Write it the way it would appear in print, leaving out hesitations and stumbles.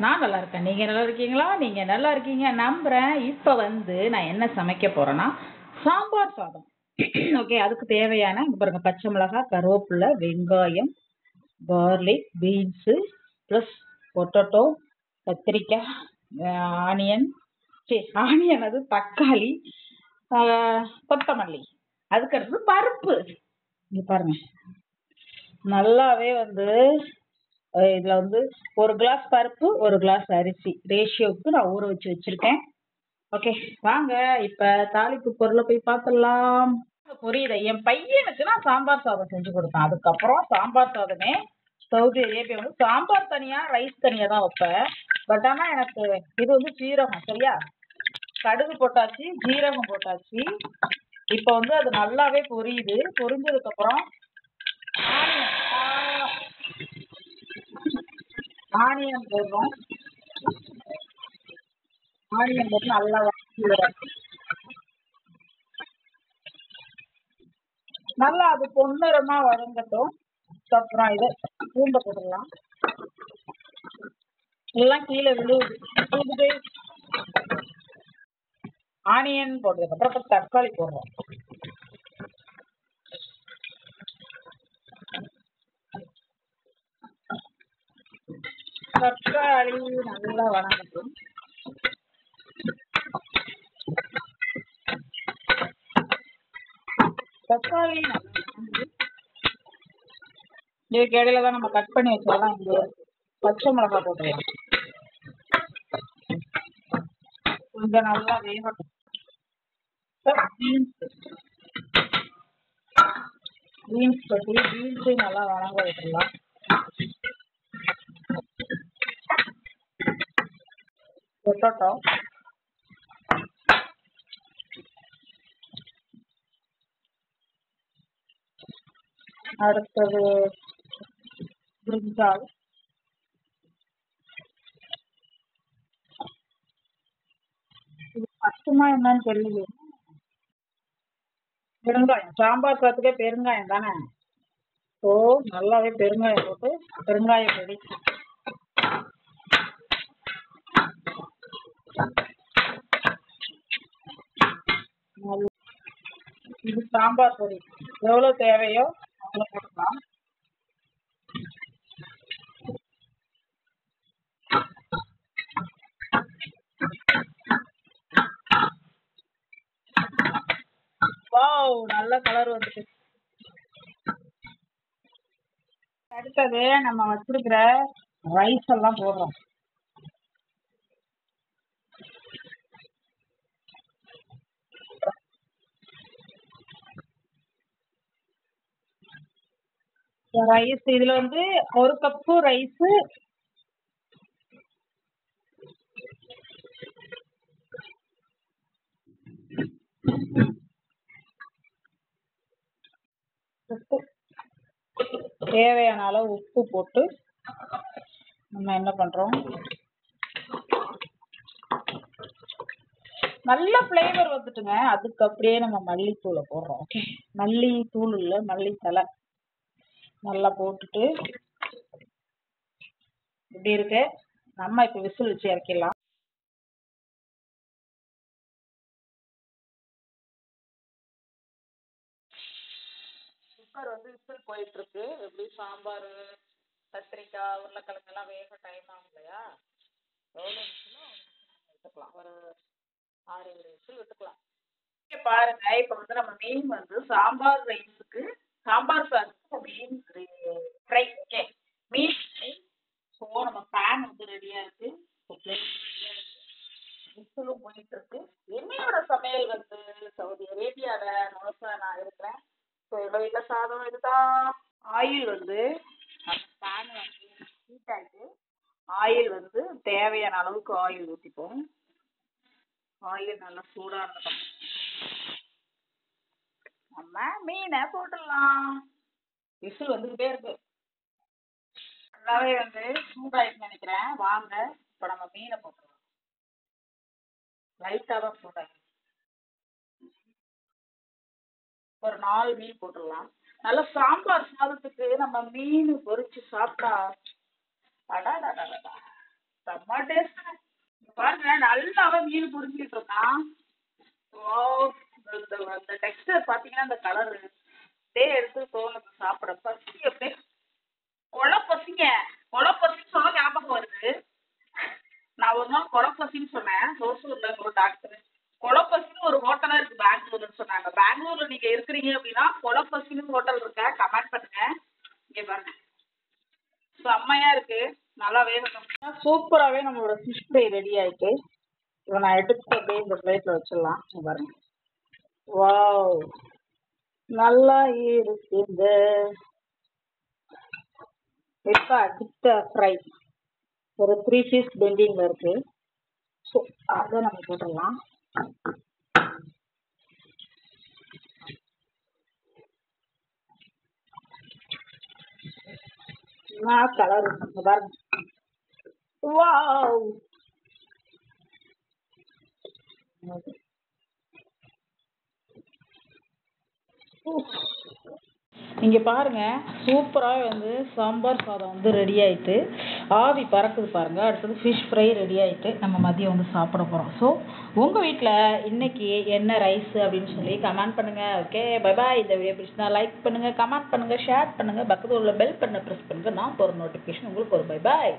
நான் நல்லா இருக்கேன். நீங்க நல்லா இருக்கீங்களா? நீங்க நல்லா இருக்கீங்க நம்புறேன். இப்ப நான் என்ன சமைக்க போறேன்னா, சாம்பார் சாதம். ஓகே. அதுக்கு தேவையான இங்க பாருங்க பச்சை மிளகாய், கருவேப்பிலை, வெங்காயம், கார்லிக், பீன்ஸு, ப்ளஸ் பொட்டேட்டோ, கத்திரிக்காய், ஆனியன், ஆனியன் அது தக்காளி, ஆ, கொத்தமல்லி. அதுக்கடுத்து பருப்பு. இங்க பாருங்க. நல்லாவே இதுல ஒரு கிளாஸ் பருப்பு, ஒரு கிளாஸ் அரிசி ரேஷியோவுக்கு நான் ஊற வச்சு வச்சிருக்கேன். ஓகே, வாங்க இப்ப தாளிப்பு பொருளை போய் பார்த்துடலாம். புரியுது. என் பையனுக்கு நான் சாம்பார் சாதம் செஞ்சு கொடுத்தேன். அதுக்கப்புறம் சாம்பார் சாதமே சவுதி அரேபியா சாம்பார் தனியா ரைஸ் தனியா தான் வைப்பேன். பட் ஆனா எனக்கு இது சீரகம் சரியா, கடுகு போட்டாச்சு, ஜீரகம் போட்டாச்சு. இப்ப அது நல்லாவே பொரியுது. பொரிஞ்சதுக்கு அப்புறம் ஆனியன் போடுறோம். ஆனியன் போட்டு நல்லா நல்லா அது பொன்னிறமா வதங்கட்டும். அப்புறம் இதை பூண்டை போட்டுடலாம். எல்லாம் கீழே விழுவுது. ஆனியன் போட்டதுக்கு அப்புறம் தக்காளி போடுறோம். தக்காளி நல்லா வதங்கட்டும். தக்காளி இதுக்கு இடையில தான் நம்ம கட் பண்ணி வச்சிடலாம். இங்க பச்சை மிளகாய் போட்டுடலாம். கொஞ்சம் நல்லா வேகட்டும். பீன்ஸ் பற்றி பீன்ஸையும் நல்லா வதங்க விட்டுடலாம். பொட்டேட்டோ, அடுத்தது பிரிஞ்சால், இது கஷ்டமா என்னன்னு தெரியல. பெருங்காயம், சாம்பார் சாத்துக்கே பெருங்காயம் தானே. ஸோ நல்லாவே பெருங்காயம் போட்டு பெருங்காய பொடி, இது சாம்பார் பொடி எவ்வளோ தேவையோ அவ்வளோ போட்டுக்கலாம். வாவ், நல்ல கலர் வந்துட்டு. அடுத்தது நம்ம வச்சிருக்கிற ரைஸ் எல்லாம் போடுறோம். ரைஸ் இதுல ஒரு கப்பு ரைஸ், தேவையான அளவு உப்பு போட்டு நம்ம என்ன பண்றோம், நல்ல ஃப்ளேவர் வந்துட்டுங்க. அதுக்கு அப்படியே நம்ம மல்லித்தூளை போடுறோம். ஓகே, மல்லித்தூள் இல்லை மல்லித்தலை நல்லா போட்டுட்டு இப்படி இருக்கு. நம்ம இப்ப விசில் வச்சு இறக்கிடலாம். குக்கர் விசில் போயிட்டு இருக்கு. எப்படி சாம்பார், கத்திரிக்காய், உருளைக்கிழங்கு எல்லாம் வேக டைம் ஆகும் இல்லையா? எவ்வளோ விசிலும் விட்டுக்கலாம், ஒரு 6-7 விசில் விட்டுக்கலாம். பாருங்க, இப்ப நம்ம மீன் சாம்பார் ரைஸுக்கு, சாம்பார் சாதத்துக்கு மீன் ஃப்ரை. ஓகே, மீன் ஃப்ரை. ஸோ நம்ம பேன் ரெடியா இருக்கு, விசிலும் போயிட்டு இருக்கு. என்னையோட சமையல் சவுதி அரேபியால மோஸ்டா நான் இருக்கிறேன். ஸோ எங்க வீட்டுல சாதம் இதுதான். ஆயில் பேன் ஹீட் ஆயிட்டு ஆயில் தேவையான அளவுக்கு ஆயில் ஊற்றிப்போம். ஆயில் நல்லா சூடா இருக்கட்டும். நம்ம மீனை போட்டுடலாம். விசில் வந்துகிட்டே இருக்கு. நல்லாவே சூடாயிட்டு நினைக்கிறேன். வாங்க இப்ப நம்ம மீனை போட்டுடலாம். லைட்டா தான் சூடாயிருக்கு. ஒரு 4 மீன் போட்டுடலாம். நல்ல சாம்பார் சாதத்துக்கு நம்ம மீன் பொரிச்சு சாப்பிட்டா அடாடாடாடா செம்ம நல்லாவே மீன் புரிஞ்சுக்கிட்டு இருக்கான். அந்த டெக்ஸ்டர் பாத்தீங்கன்னா அந்த கலர் எடுத்து தோணுது சாப்பிட. பசி அப்படியே கொலப்பசின்னு சொல்ல ஞாபகம் வருது. நான் ஒரு நாள் கொலப்பசின்னு சொன்னேன். சோசூர்ல ஒரு டாக்டர் கொலப்பசின்னு ஒரு ஹோட்டலா இருக்கு பெங்களூர்னு சொன்னாங்க. பெங்களூர்ல நீங்க இருக்கிறீங்க அப்படின்னா கொலப்பசின்னு ஹோட்டல் இருக்க கமெண்ட் பண்ணுங்க. இங்க பாருங்க செம்மையா இருக்கு. நல்லா வேகணும். சூப்பராகவே நம்மளோட ஃபிஷ் ஃப்ரை ரெடி ஆயிட்டு இதை நான் எடுத்து அப்படியே இந்த பிளேட்ல வச்சிடலாம். பாருங்க வாவ் நல்லா இருக்கு. இந்த அடுத்த ஃப்ரை ஒரு 3 பீஸ் பெண்டிங்ல இருக்கு. ஸோ அதை நம்ம போட்டுடலாம். கலர் பாருங்க வாவ் இங்க பாருங்க சூப்பராக வந்து சாம்பார் சாதம் வந்து ரெடி ஆயிட்டு ஆவி பறக்குது பாருங்க. அடுத்தது ஃபிஷ் ஃப்ரை ரெடி ஆயிட்டு நம்ம மதியம் வந்து சாப்பிட போறோம். ஸோ உங்க வீட்டில் இன்னைக்கு என்ன ரைஸ் அப்படின்னு சொல்லி கமெண்ட் பண்ணுங்க. Okay bye bye. இந்த வீடியோ பிடிச்சிருந்தா லைக் பண்ணுங்க, கமெண்ட் பண்ணுங்க, ஷேர் பண்ணுங்க, பக்கத்தில் உள்ள பெல் பட்டனை ப்ரெஸ் பண்ணுங்க. நான் போகிற நோட்டிஃபிகேஷன் உங்களுக்கு ஒரு பை பாய்.